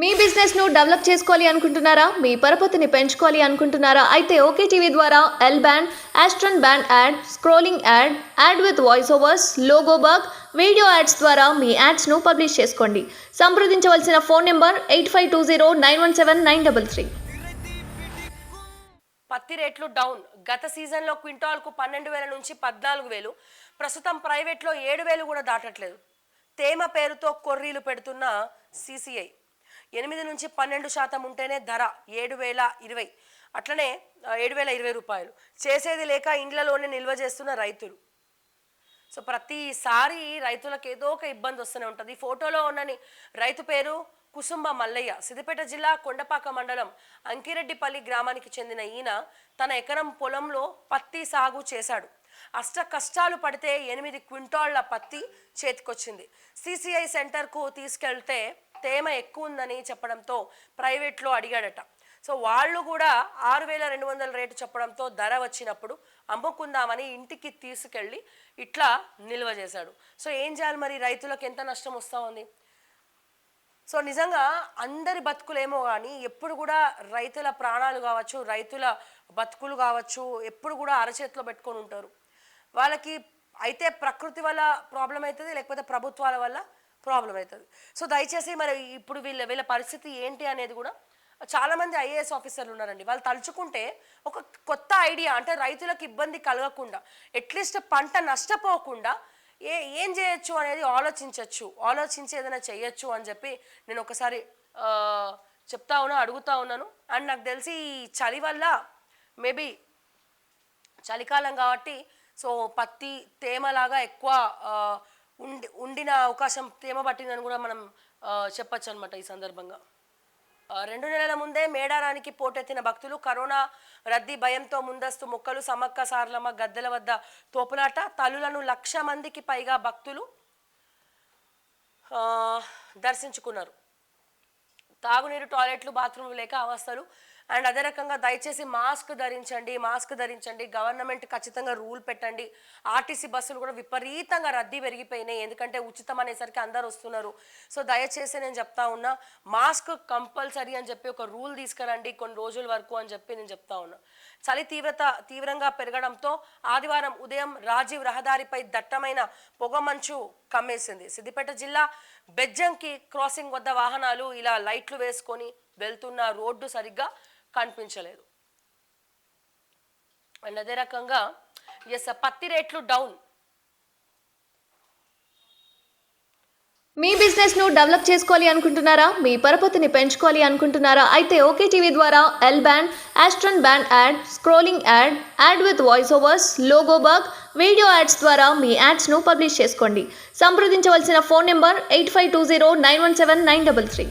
మీ business ను develop చేసుకోవాలి అనుకుంటున్నారా? మీ పరపతిని పెంచుకోవాలి అనుకుంటున్నారా? అయితే ఓకే టీవీ ద్వారా L band, aston band ad, scrolling ad, ad with voice overs, logo bug, video ads ద్వారా మీ యాడ్స్ ను పబ్లిష్ చేసుకోండి. సంప్రదించవలసిన ఫోన్ నెంబర్ 8520917933. పత్తి రేట్లు డౌన్. గత సీజన్లో క్వింటాల్కు 12,000 నుంచి 14,000, ప్రస్తుతం ప్రైవేట్లో 7,000 కూడా దాటట్లేదు. తేమ పేరుతో కొర్రీలు పెడుతున్న CCI 8 నుంచి 12% ఉంటేనే ధర 7,020, అట్లనే 7,020 రూపాయలు. చేసేది లేక ఇండ్లలోనే నిల్వ చేస్తున్న రైతులు. సో ప్రతిసారి రైతులకు ఏదో ఒక ఇబ్బంది వస్తూనే ఉంటుంది. ఫోటోలో ఉన్నని రైతు పేరు కుసుంబ మల్లయ్య. సిద్దిపేట జిల్లా కొండపాక మండలం అంకిరెడ్డిపల్లి గ్రామానికి చెందిన ఈయన తన ఎకరం పొలంలో పత్తి సాగు చేశాడు. అష్ట కష్టాలు పడితే 8 క్వింటాళ్ల పత్తి చేతికొచ్చింది. CCI సెంటర్కు తీసుకెళ్తే తేమ ఎక్కువ ఉందని చెప్పడంతో ప్రైవేట్లో అడిగాడట. సో వాళ్ళు కూడా 6,200 రేటు చెప్పడంతో ధర వచ్చినప్పుడు అమ్ముకుందామని ఇంటికి తీసుకెళ్ళి ఇట్లా నిల్వ చేశాడు. సో ఏం చేయాలి మరి? రైతులకు ఎంత నష్టం వస్తూ ఉంది? సో నిజంగా అందరి బతుకులేమో కానీ ఎప్పుడు కూడా రైతుల ప్రాణాలు కావచ్చు, రైతుల బతుకులు కావచ్చు, ఎప్పుడు కూడా అరచేతిలో పెట్టుకొని ఉంటారు. వాళ్ళకి అయితే ప్రకృతి వల్ల ప్రాబ్లం అవుతుంది, లేకపోతే ప్రభుత్వాల వల్ల ప్రాబ్లం అవుతుంది. సో దయచేసి మరి ఇప్పుడు వీళ్ళ పరిస్థితి ఏంటి అనేది కూడా చాలామంది IAS ఆఫీసర్లు ఉన్నారండి. వాళ్ళు తలుచుకుంటే ఒక కొత్త ఐడియా, అంటే రైతులకు ఇబ్బంది కలగకుండా, అట్లీస్ట్ పంట నష్టపోకుండా ఏం చేయొచ్చు అనేది ఆలోచించి ఏదైనా చేయొచ్చు అని చెప్పి నేను ఒకసారి అడుగుతా ఉన్నాను. అండ్ నాకు తెలిసి ఈ చలి వల్ల మేబీ చలికాలం కాబట్టి సో పత్తి తేమలాగా ఎక్కువ ఉండిన అవకాశం, తేమ పట్టిందని కూడా మనం చెప్పచ్చు అనమాట. ఈ సందర్భంగా 2 నెలల ముందే మేడారానికి పోటెత్తిన భక్తులు, కరోనా రద్దీ భయంతో ముందస్తు మొక్కలు, సమ్మక్క సారలమ్మ గద్దెల వద్ద తోపులాట, తల్లులను 1,00,000 మందికి పైగా భక్తులు దర్శించుకున్నారు. తాగునీరు, టాయిలెట్లు, బాత్రూమ్లు లేక అవస్థలు. అండ్ అదే రకంగా దయచేసి మాస్క్ ధరించండి. గవర్నమెంట్ ఖచ్చితంగా రూల్ పెట్టండి. RTC బస్సులు కూడా విపరీతంగా రద్దీ పెరిగిపోయినాయి, ఎందుకంటే ఉచితం అనేసరికి అందరు వస్తున్నారు. సో దయచేసి నేను చెప్తా ఉన్నా, మాస్క్ కంపల్సరీ అని చెప్పి ఒక రూల్ తీసుకురండి కొన్ని రోజుల వరకు అని చెప్పి నేను చెప్తా ఉన్నా. చలి తీవ్రంగా పెరగడంతో ఆదివారం ఉదయం రాజీవ్ రహదారిపై దట్టమైన పొగమంచు కమ్మేసింది. సిద్దిపేట జిల్లా బెజ్జంకి క్రాసింగ్ వద్ద వాహనాలు ఇలా లైట్లు వేసుకొని వెళ్తున్న రోడ్డు సరిగ్గా కనిపించలేదు. అండ్ అదే రకంగా పత్తి రేట్లు డౌన్. మీ బిజినెస్ ను డెవలప్ చేసుకోవాలి అనుకుంటున్నారా? మీ పరపతిని పెంచుకోవాలి అనుకుంటున్నారా? అయితే ఓకే టీవీ ద్వారా L band, aston band ad, scrolling ad, ad with voice overs, logo bug, video ads ద్వారా మీ యాడ్స్ ను పబ్లిష్ చేసుకోండి. సంప్రదించవలసిన ఫోన్ నెంబర్ 8520917933.